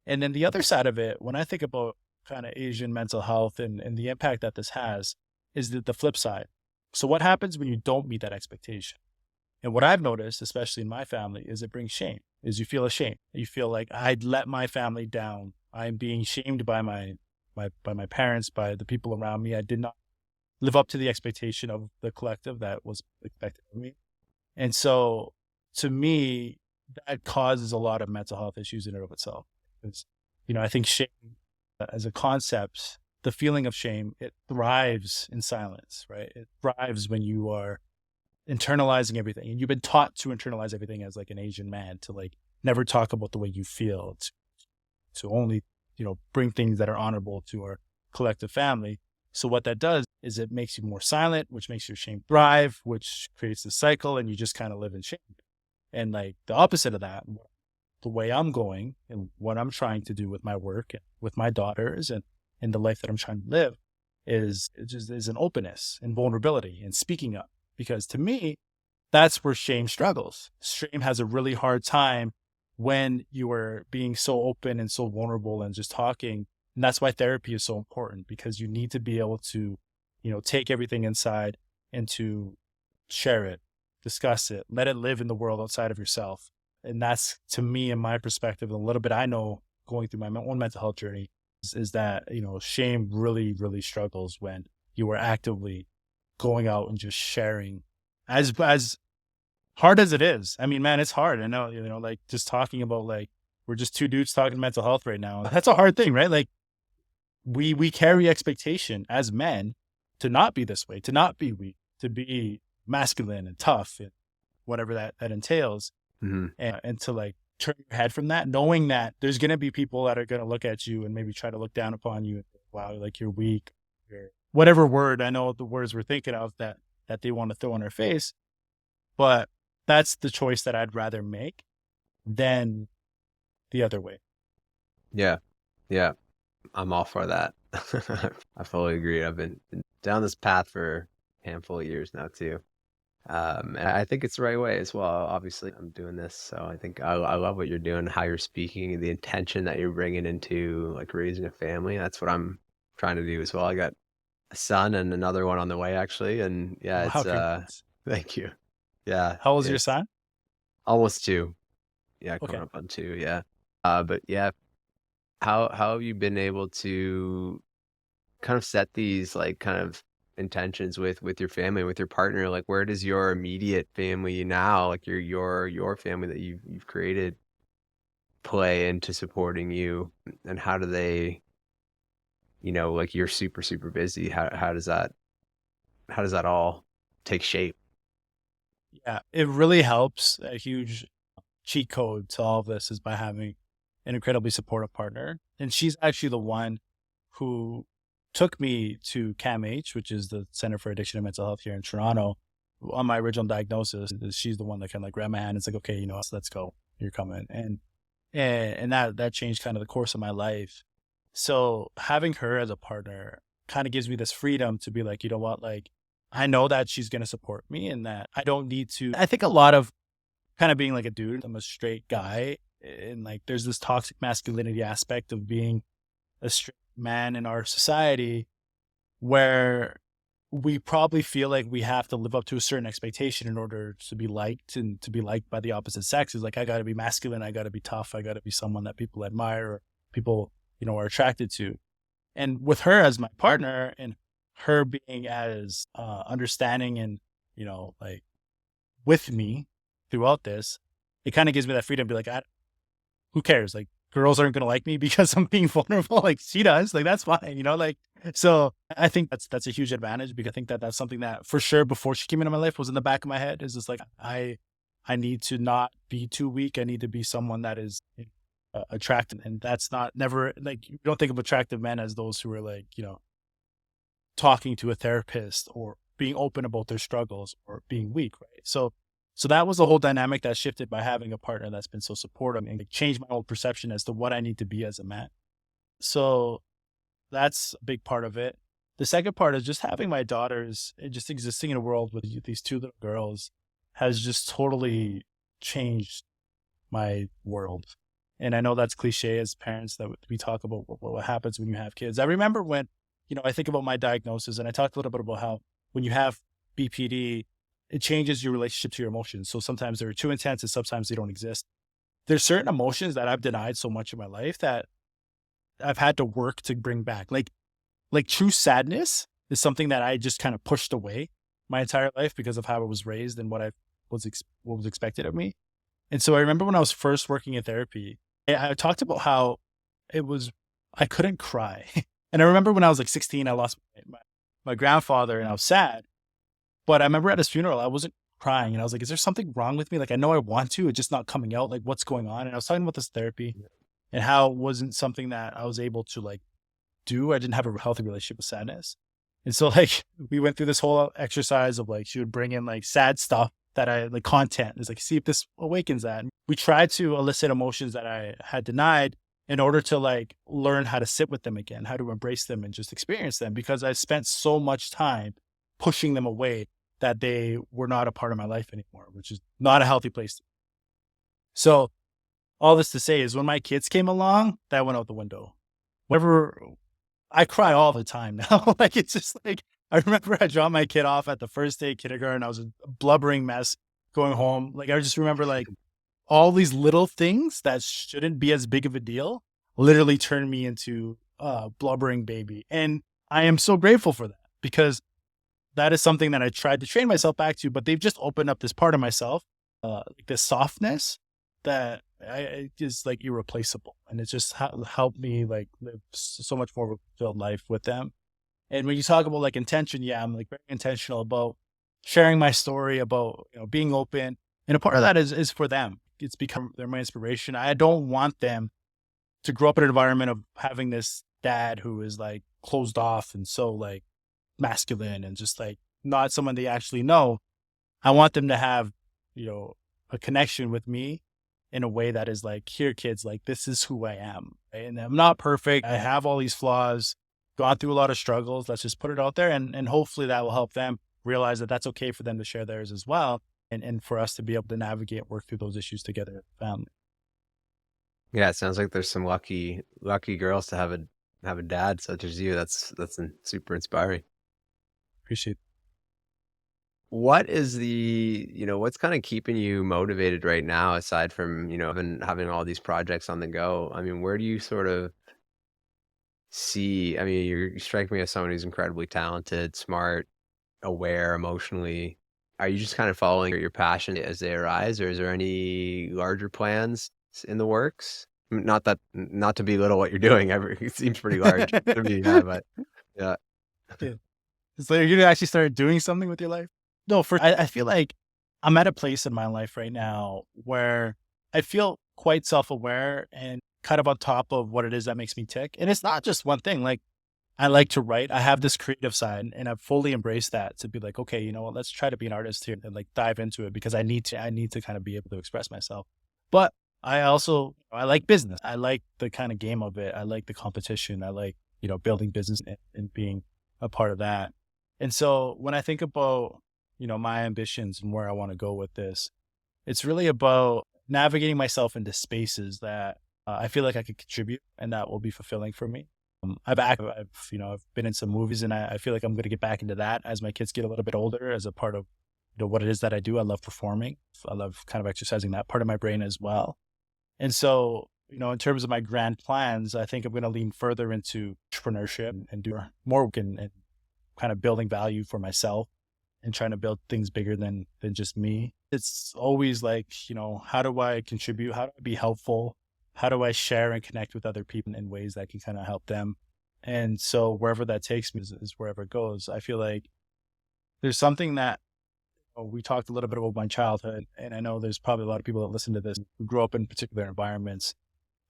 And then the other side of it, when I think about kind of Asian mental health and the impact that this has, is the flip side. So what happens when you don't meet that expectation? And what I've noticed, especially in my family, is it brings shame, is you feel ashamed. You feel like I'd let my family down. I'm being shamed by my parents, by the people around me. I did not live up to the expectation of the collective that was expected of me. And so to me, that causes a lot of mental health issues in and of itself. Because, I think shame as a concept, the feeling of shame, it thrives in silence, right? It thrives when you are internalizing everything. And you've been taught to internalize everything as like an Asian man, to like never talk about the way you feel, to only, bring things that are honorable to our collective family. So what that does is it makes you more silent, which makes your shame thrive, which creates the cycle, and you just kind of live in shame. And like the opposite of that, the way I'm going and what I'm trying to do with my work and with my daughters and in the life that I'm trying to live is an openness and vulnerability and speaking up. Because to me, that's where shame struggles. Shame has a really hard time when you are being so open and so vulnerable and just talking. And that's why therapy is so important, because you need to be able to, take everything inside and to share it, discuss it, let it live in the world outside of yourself. And that's, to me, in my perspective, a little bit I know going through my own mental health journey is that, shame really, really struggles when you are actively going out and just sharing as hard as it is. I mean, man, it's hard. I know, like just talking about like, we're just two dudes talking mental health right now. That's a hard thing, right? Like we carry expectation as men to not be this way, to not be weak, to be masculine and tough and whatever that entails. Mm-hmm. And to like turn your head from that, knowing that there's going to be people that are going to look at you and maybe try to look down upon you. Wow, like you're weak, or whatever word. I know the words we're thinking of that they want to throw in our face, but that's the choice that I'd rather make than the other way. Yeah. Yeah. I'm all for that. I fully agree. I've been down this path for a handful of years now too. And I think it's the right way as well. Obviously, I'm doing this, so I think I love what you're doing, how you're speaking, the intention that you're bringing into like raising a family. That's what I'm trying to do as well. I got a son and another one on the way actually, and yeah, Wow, it's congrats. thank you. Yeah, How old is your it's son? almost 2. Yeah, coming Okay. up on 2, yeah. But yeah, how have you been able to kind of set these like kind of intentions with your family, with your partner? Like where does your immediate family now, like your family that you've created, play into supporting you? And how do they, like you're super busy. How does that all take shape? Yeah, it really helps. A huge cheat code to all of this is by having an incredibly supportive partner. And she's actually the one who took me to CAMH, which is the Center for Addiction and Mental Health here in Toronto. On my original diagnosis, she's the one that kind of like grabbed my hand. It's like, okay, let's go. You're coming. And that changed kind of the course of my life. So having her as a partner kind of gives me this freedom to be like, you know what, like, I know that she's going to support me and that I don't need to. I think a lot of kind of being like a dude, I'm a straight guy. And like, there's this toxic masculinity aspect of being a straight man in our society where we probably feel like we have to live up to a certain expectation in order to be liked and to be liked by the opposite sex. Is like, I got to be masculine. I got to be tough. I got to be someone that people admire or people, are attracted to. And with her as my partner and her being as understanding and, like with me throughout this, it kind of gives me that freedom to be like, who cares? Like, girls aren't going to like me because I'm being vulnerable. Like, she does. Like, that's fine, like, so I think that's a huge advantage because I think that's something that for sure before she came into my life was in the back of my head is just like, I need to not be too weak. I need to be someone that is attractive. And that's not never like, you don't think of attractive men as those who are like, talking to a therapist or being open about their struggles or being weak. Right. So that was the whole dynamic that shifted by having a partner that's been so supportive and changed my whole perception as to what I need to be as a man. So that's a big part of it. The second part is just having my daughters and just existing in a world with these two little girls has just totally changed my world. And I know that's cliche as parents that we talk about what happens when you have kids. I remember when, I think about my diagnosis and I talked a little bit about how when you have BPD, it changes your relationship to your emotions. So sometimes they're too intense and sometimes they don't exist. There's certain emotions that I've denied so much in my life that I've had to work to bring back. Like true sadness is something that I just kind of pushed away my entire life because of how I was raised and what was expected of me. And so I remember when I was first working in therapy, I talked about how I couldn't cry. And I remember when I was like 16, I lost my grandfather and I was sad. But I remember at his funeral, I wasn't crying. And I was like, is there something wrong with me? Like, I know I want to, it's just not coming out. Like, what's going on? And I was talking about this therapy and how it wasn't something that I was able to like do. I didn't have a healthy relationship with sadness. And so like we went through this whole exercise of like, she would bring in like sad stuff that I like content. It's like, see if this awakens that. And we tried to elicit emotions that I had denied in order to like learn how to sit with them again, how to embrace them and just experience them because I spent so much time pushing them away that they were not a part of my life anymore, which is not a healthy place. So all this to say is when my kids came along, that went out the window. Whenever I cry all the time now, like it's just like, I remember I dropped my kid off at the first day of kindergarten. I was a blubbering mess going home. Like I just remember like all these little things that shouldn't be as big of a deal literally turned me into a blubbering baby. And I am so grateful for that because that is something that I tried to train myself back to, but they've just opened up this part of myself, like this softness that is like irreplaceable. And it's just helped me like live so much more fulfilled life with them. And when you talk about like intention, yeah, I'm like very intentional about sharing my story about, being open. And a part of that is for them. It's become, they're my inspiration. I don't want them to grow up in an environment of having this dad who is like closed off and so like masculine and just like not someone they actually know. I want them to have, a connection with me in a way that is like, here, kids, like this is who I am. Right? And I'm not perfect. I have all these flaws, gone through a lot of struggles. Let's just put it out there. And hopefully that will help them realize that that's okay for them to share theirs as well. And for us to be able to navigate, work through those issues together as a family. Yeah, it sounds like there's some lucky girls to have a dad such as you. That's super inspiring. Appreciate it. What is what's kind of keeping you motivated right now aside from, having all these projects on the go? I mean, where do you sort of see, I mean, you strike me as someone who's incredibly talented, smart, aware emotionally. Are you just kind of following your passion as they arise, or is there any larger plans in the works? Not to belittle what you're doing, it seems pretty large to me, yeah, but yeah. Yeah. It's like you're gonna actually start doing something with your life. No, I feel like I'm at a place in my life right now where I feel quite self-aware and kind of on top of what it is that makes me tick. And it's not just one thing. Like I like to write. I have this creative side and I've fully embraced that to be like, okay, you know what, let's try to be an artist here and like dive into it because I need to kind of be able to express myself. But I like business. I like the kind of game of it. I like the competition. I like, building business and being a part of that. And so when I think about, my ambitions and where I want to go with this, it's really about navigating myself into spaces that I feel like I could contribute and that will be fulfilling for me. I've been in some movies and I feel like I'm going to get back into that as my kids get a little bit older as a part of, what it is that I do. I love performing. I love kind of exercising that part of my brain as well. And so, in terms of my grand plans, I think I'm going to lean further into entrepreneurship and do more work and kind of building value for myself and trying to build things bigger than just me. It's always like, how do I contribute? How do I be helpful? How do I share and connect with other people in ways that can kind of help them? And so wherever that takes me is wherever it goes. I feel like there's something that we talked a little bit about my childhood, and I know there's probably a lot of people that listen to this who grew up in particular environments.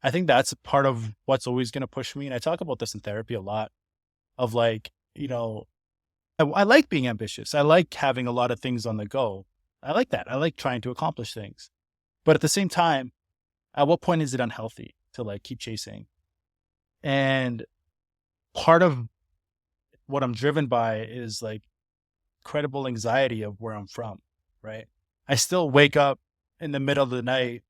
I think that's a part of what's always going to push me. And I talk about this in therapy a lot of like, I like being ambitious. I like having a lot of things on the go. I like that. I like trying to accomplish things. But at the same time, at what point is it unhealthy to like keep chasing? And part of what I'm driven by is like credible anxiety of where I'm from, right? I still wake up in the middle of the night,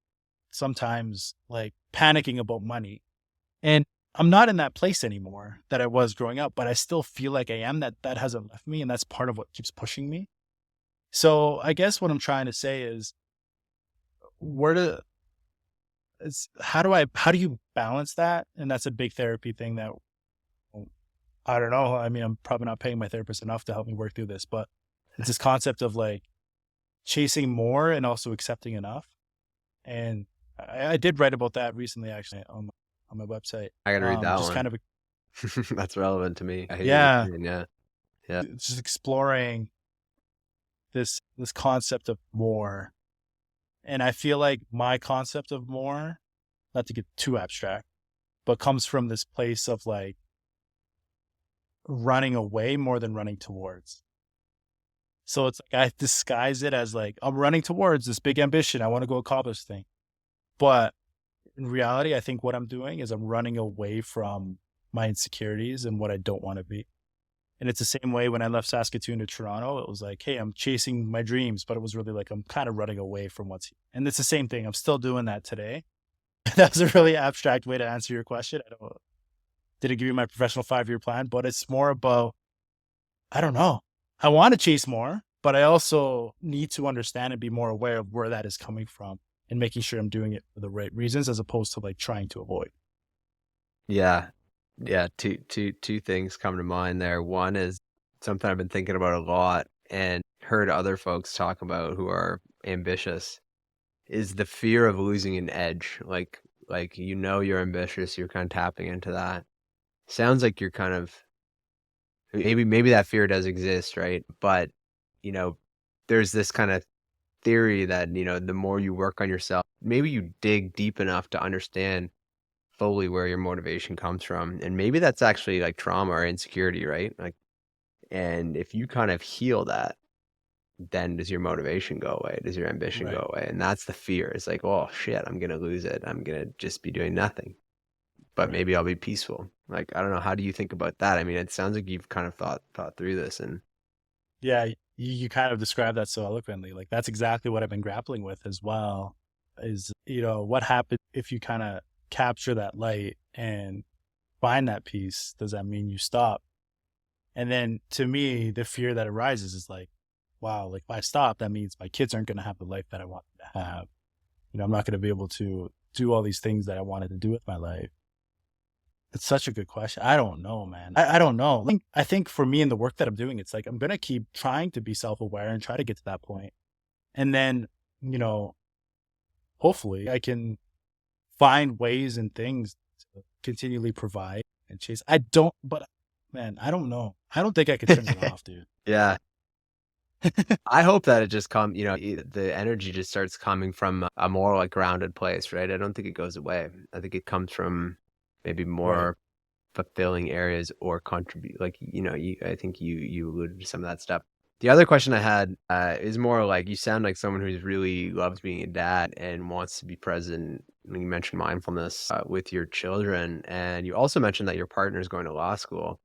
sometimes like panicking about money. And I'm not in that place anymore that I was growing up, but I still feel like I am. That hasn't left me. And that's part of what keeps pushing me. So I guess what I'm trying to say is where to how do you balance that? And that's a big therapy thing that I don't know. I mean, I'm probably not paying my therapist enough to help me work through this, but it's this concept of like chasing more and also accepting enough. And I did write about that recently, actually, on my website. I gotta read that Just one. kind of, That's relevant to me. I hear what yeah, you're saying. Yeah. Yeah. just exploring this concept of more. And I feel like my concept of more, not to get too abstract, but comes from this place of like running away more than running towards. So it's like I disguise it as like I'm running towards this big ambition. I want to go accomplish thing. But in reality, I think what I'm doing is I'm running away from my insecurities and what I don't want to be. And it's the same way when I left Saskatoon to Toronto. It was like, hey, I'm chasing my dreams, but it was really like I'm kind of running away from what's here. And it's the same thing. I'm still doing that today. That's a really abstract way to answer your question. I don't didn't give you my professional 5-year plan, but it's more about I don't know. I want to chase more, but I also need to understand and be more aware of where that is coming from and making sure I'm doing it for the right reasons as opposed to like trying to avoid. Yeah. Yeah. Two things come to mind there. One is something I've been thinking about a lot and heard other folks talk about who are ambitious is the fear of losing an edge. Like you're ambitious, you're kind of tapping into that. Sounds like you're kind of maybe that fear does exist, right? But you know, there's this kind of theory that, the more you work on yourself, maybe you dig deep enough to understand fully where your motivation comes from. And maybe that's actually like trauma or insecurity, right? Like, and if you kind of heal that, then does your motivation go away? Does your ambition Right. go away? And that's the fear. It's like, oh shit, I'm gonna lose it. I'm gonna just be doing nothing. But Right. maybe I'll be peaceful. Like, I don't know. How do you think about that? I mean, it sounds like you've kind of thought through this and Yeah. You kind of described that so eloquently. Like that's exactly what I've been grappling with as well is, what happens if you kind of capture that light and find that peace? Does that mean you stop? And then to me, the fear that arises is like, wow, like if I stop, that means my kids aren't going to have the life that I want them to have. I'm not going to be able to do all these things that I wanted to do with my life. It's such a good question. I don't know, man. I don't know. I think for me in the work that I'm doing, it's like I'm going to keep trying to be self-aware and try to get to that point. And then, you know, hopefully I can find ways and things to continually provide and chase. But man, I don't know. I don't think I could turn it off, dude. yeah. I hope that it just the energy just starts coming from a more like grounded place, right? I don't think it goes away. I think it comes from maybe Right. more fulfilling areas or contribute, like, I think you alluded to some of that stuff. The other question I had is more like, you sound like someone who's really loves being a dad and wants to be present. You mentioned mindfulness with your children, and you also mentioned that your partner is going to law school.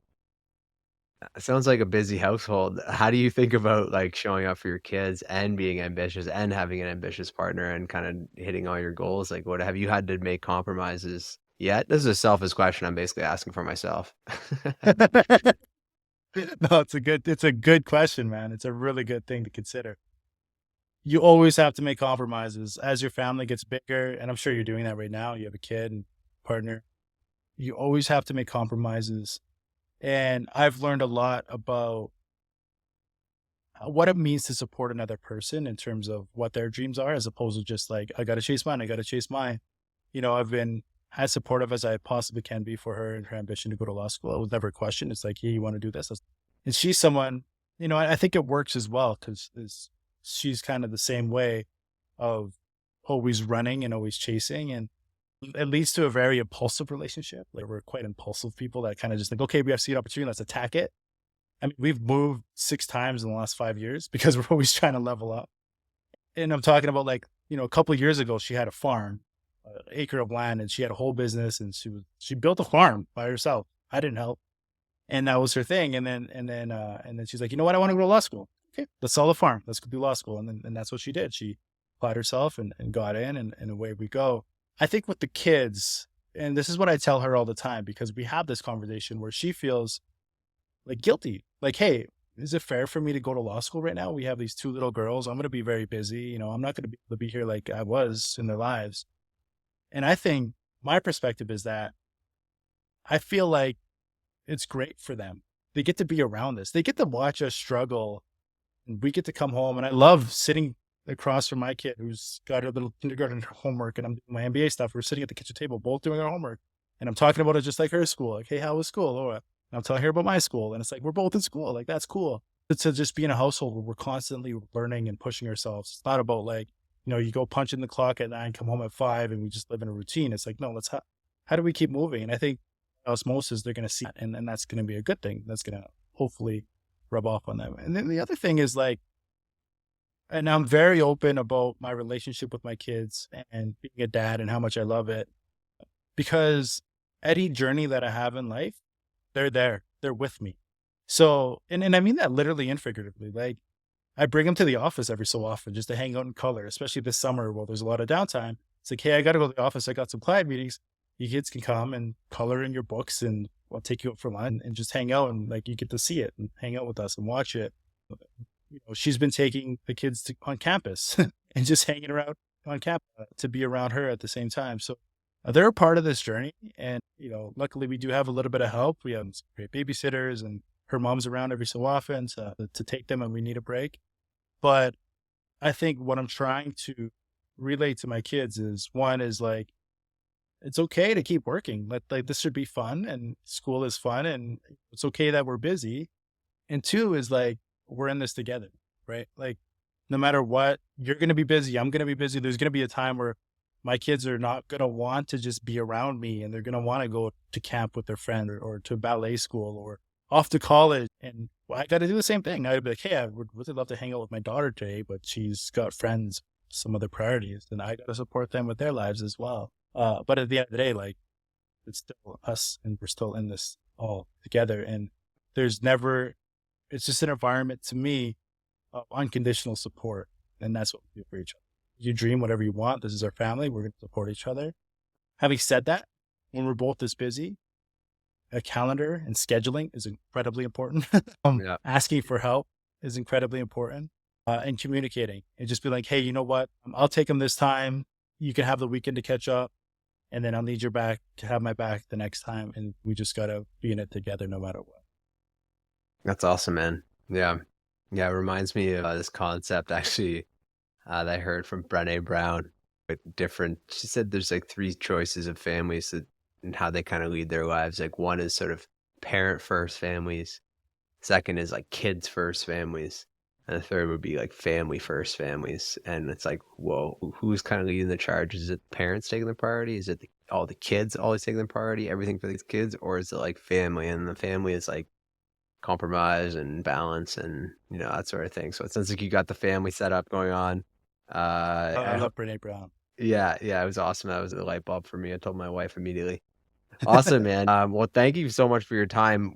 It sounds like a busy household. How do you think about, like, showing up for your kids and being ambitious and having an ambitious partner and kind of hitting all your goals? Like, what have you had to make compromises yet? This is a selfish question I'm basically asking for myself. No, it's a good question, man. It's a really good thing to consider. You always have to make compromises as your family gets bigger, and I'm sure you're doing that right now. You have a kid and partner. You always have to make compromises. And I've learned a lot about what it means to support another person in terms of what their dreams are, as opposed to just like, I got to chase mine. I got to chase mine. I've been as supportive as I possibly can be for her and her ambition to go to law school. It was never a question. It's like, yeah, you want to do this? And she's someone, I think it works as well because she's kind of the same way of always running and always chasing. And it leads to a very impulsive relationship. Like we're quite impulsive people that kind of just think, okay, we have seen opportunity, let's attack it. I mean, we've moved 6 times in the last 5 years because we're always trying to level up. And I'm talking about like, a couple of years ago, she had a farm, an acre of land, and she had a whole business, and she built a farm by herself. I didn't help, and that was her thing. And then she's like, you know what? I want to go to law school. Okay, let's sell the farm. Let's go do law school. And that's what she did. She applied herself and got in, and away we go. I think with the kids, and this is what I tell her all the time because we have this conversation where she feels like guilty. Like, hey, is it fair for me to go to law school right now? We have these 2 little girls. I'm going to be very busy. I'm not going to be able to be here like I was in their lives. And I think my perspective is that I feel like it's great for them. They get to be around this. They get to watch us struggle, and we get to come home. And I love sitting across from my kid who's got her little kindergarten homework, and I'm doing my MBA stuff. We're sitting at the kitchen table, both doing our homework. And I'm talking about it just like her school. Like, hey, how was school? Oh, I'm telling her about my school. And it's like, we're both in school. Like, that's cool. To just be in a household where we're constantly learning and pushing ourselves. It's not about like, you go punch in the clock at 9, come home at 5, and we just live in a routine. It's like, no, how do we keep moving? And I think osmosis, they're going to see that, and that's going to be a good thing. That's going to hopefully rub off on them. And then the other thing is like, and I'm very open about my relationship with my kids and being a dad and how much I love it, because any journey that I have in life, they're there, they're with me. So, and I mean that literally and figuratively. Like, I bring them to the office every so often just to hang out in color, especially this summer while there's a lot of downtime. It's like, hey, I got to go to the office. I got some client meetings. You kids can come and color in your books, and I'll take you out for lunch and just hang out, and like you get to see it and hang out with us and watch it. She's been taking the kids on campus and just hanging around on campus to be around her at the same time. So they're a part of this journey. And, luckily we do have a little bit of help. We have some great babysitters, and her mom's around every so often to take them when we need a break. But I think what I'm trying to relate to my kids is, one is like, it's okay to keep working. Like this should be fun, and school is fun, and it's okay that we're busy. And two is like, we're in this together, right? Like, no matter what, you're going to be busy. I'm going to be busy. There's going to be a time where my kids are not going to want to just be around me, and they're going to want to go to camp with their friend, or to ballet school, or off to college. And I got to do the same thing. I'd be like, hey, I would really love to hang out with my daughter today, but she's got friends, some other priorities, and I got to support them with their lives as well. But at the end of the day, like, it's still us, and we're still in this all together. And it's just an environment to me of unconditional support. And that's what we do for each other. You dream whatever you want. This is our family. We're going to support each other. Having said that, when we're both this busy, a calendar and scheduling is incredibly important. Yeah. Asking for help is incredibly important. And communicating, and just be like, hey, you know what? I'll take them this time. You can have the weekend to catch up, and then I'll need your back to have my back the next time. And we just got to be in it together no matter what. That's awesome, man. Yeah. Yeah. It reminds me of this concept actually that I heard from Brené Brown with she said there's like 3 choices of families and how they kind of lead their lives. Like, one is sort of parent first families. Second is like kids first families. And the third would be like family first families. And it's like, whoa, who's kind of leading the charge? Is it parents taking the priority? Is it the all the kids always taking the priority, everything for these kids, or is it like family and the family is like compromise and balance and that sort of thing? So it sounds like you got the family setup going on. I I hope, love Brene Brown. yeah, it was awesome. That was a light bulb for me. I told my wife immediately. Awesome, man. Well, thank you so much for your time.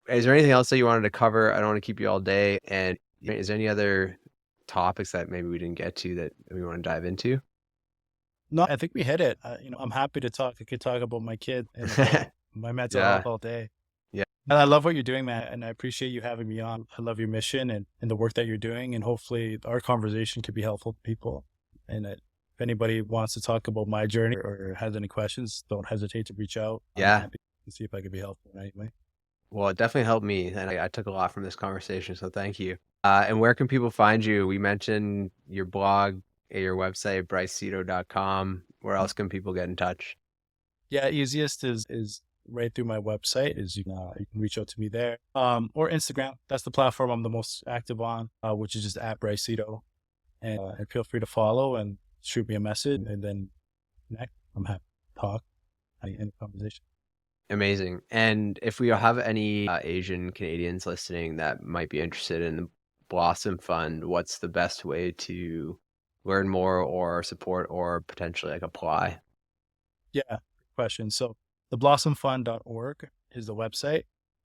Is there anything else that you wanted to cover? I don't want to keep you all day. And is there any other topics that maybe we didn't get to that we want to dive into? No, I think we hit it. I'm happy to talk. I could talk about my kid and about my mental Yeah. health all day. Yeah. And I love what you're doing, man. And I appreciate you having me on. I love your mission and the work that you're doing. And hopefully our conversation could be helpful to people. And if anybody wants to talk about my journey or has any questions, don't hesitate to reach out. I'm Yeah. happy to see if I can be helpful in any way. Well, it definitely helped me, and I took a lot from this conversation, so thank you. And where can people find you? We mentioned your blog, your website, bryceseto.com. Where else can people get in touch? Yeah, easiest is right through my website. You can reach out to me there, or Instagram. That's the platform I'm the most active on, which is just at Bryce Seto. And feel free to follow and shoot me a message, and then connect. I'm happy to talk, any conversation. Amazing. And if we have any Asian Canadians listening that might be interested in the Blossom Fund, what's the best way to learn more or support or potentially like apply? Yeah, good question. So theblossomfund.org is the website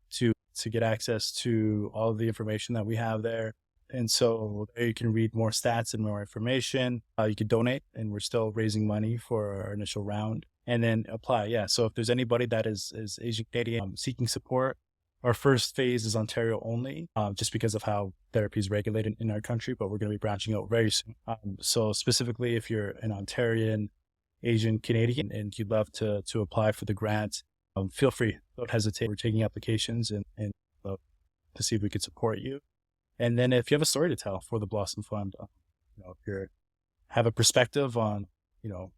to get access to all of the information that we have there. And so there you can read more stats and more information. You can donate, and we're still raising money for our initial round, and then apply. Yeah. So if there's anybody that is Asian Canadian seeking support, our first phase is Ontario only, just because of how therapy is regulated in our country, but we're going to be branching out very soon. So specifically, if you're an Ontarian, Asian Canadian, and you'd love to apply for the grant, feel free. Don't hesitate. We're taking applications and to see if we could support you. And then if you have a story to tell for the Blossom Fund, if you have a perspective on, the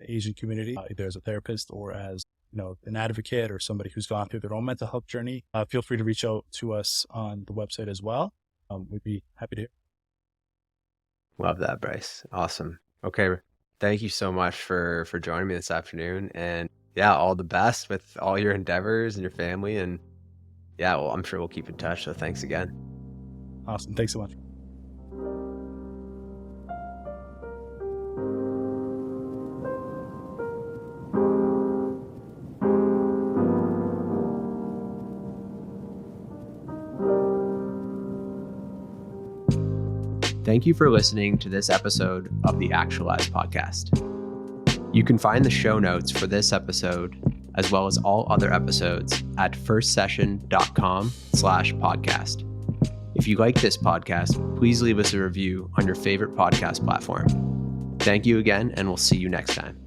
Asian community, either as a therapist or as, an advocate or somebody who's gone through their own mental health journey, feel free to reach out to us on the website as well. We'd be happy to hear. Love that, Bryce. Awesome. Okay. Thank you so much for joining me this afternoon. And yeah, all the best with all your endeavors and your family. And yeah, well, I'm sure we'll keep in touch. So thanks again. Awesome. Thanks so much. Thank you for listening to this episode of the Actualize podcast. You can find the show notes for this episode, as well as all other episodes, at firstsession.com/podcast. If you like this podcast, please leave us a review on your favorite podcast platform. Thank you again, and we'll see you next time.